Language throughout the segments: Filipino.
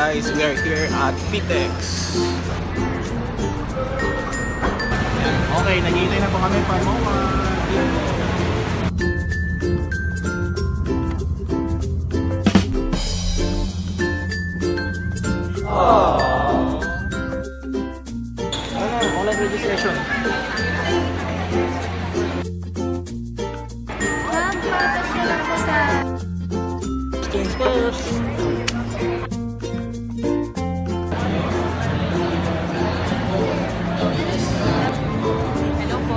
guys, we are here at Pitex. Okay, naghihintay na po kami pa moment. Online registration. Purpose nyo lang po sa... Exchange first. Hello po.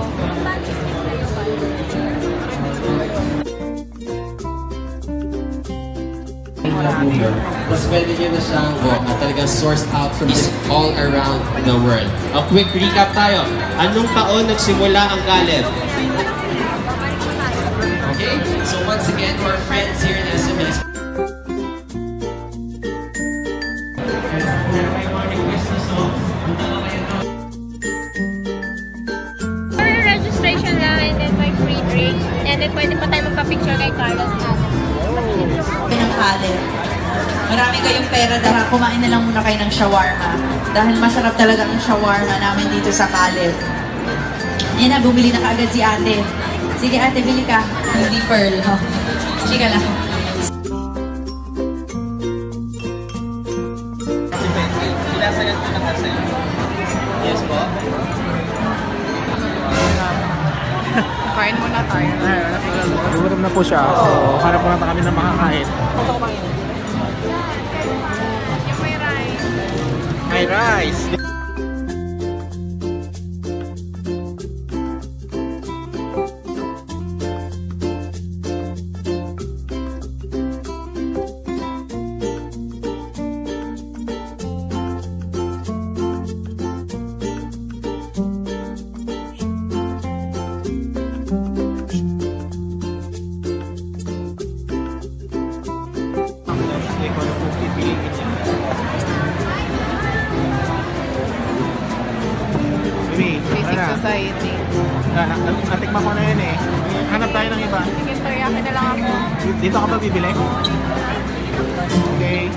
Mas pwede nyo na siyang at talagang sourced out from this all around the world. A quick recap tayo. Anong taon nagsimula ang Caleb? Okay, so once again, to our friends here in SMS. For registration lang and then may free drinks. And then pwede pa tayo magpa-picture kay Carlos ng Caleb. Marami kayong pera dahil kumain na lang muna kayo ng shawarma. Dahil masarap talaga ang shawarma namin dito sa Caleb. Yan na, bumili na kaagad si ate. Sige ate, bili ka. Hindi pearl. Oh. Chika lang. Sinasagat ko na kasi. Yes po? Kain muna tayo. Gutom na po siya. So, hanap po natin kami ng makakain. Yung may rice. May rice. Basic society. Natikman ko na yun eh. Hanap tayo ng iba. Sige, teriyaki na lang ako. Dito ka ba bibili? Okay.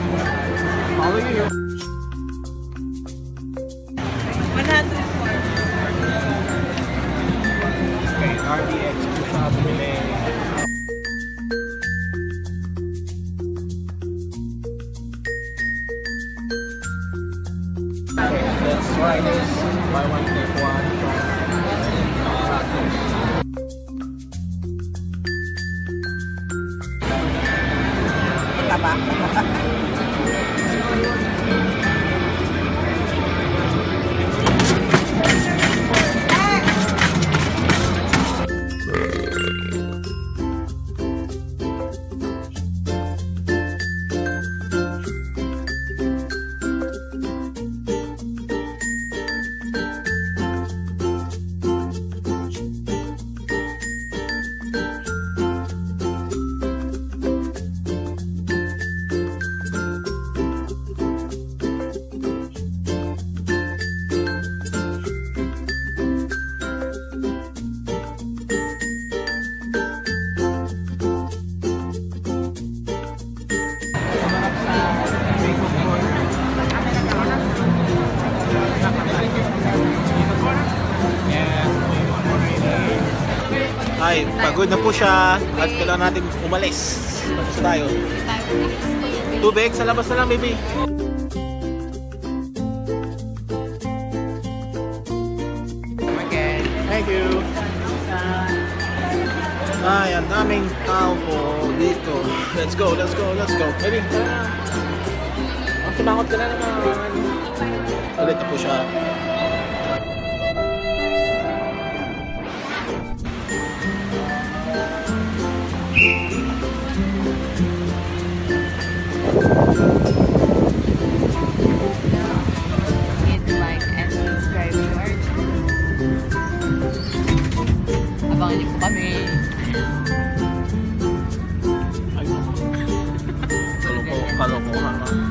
Follow you. 100. Okay, RDX po siya bumili. Okay, let's try this. Buy one, take one. Taba. Ay, pagod na po siya at kailangan natin umalis. Tapos tayo. Tubig, sa labas na lang, baby. Again. Thank you. Ay, ang daming tao po dito. Let's go, let's go, let's go. Baby, tara na. Ang sumakot ka na naman. Ulit na po siya. Hit like and subscribe to our channel. Abangan niyo po kami. Ay, kalokohan.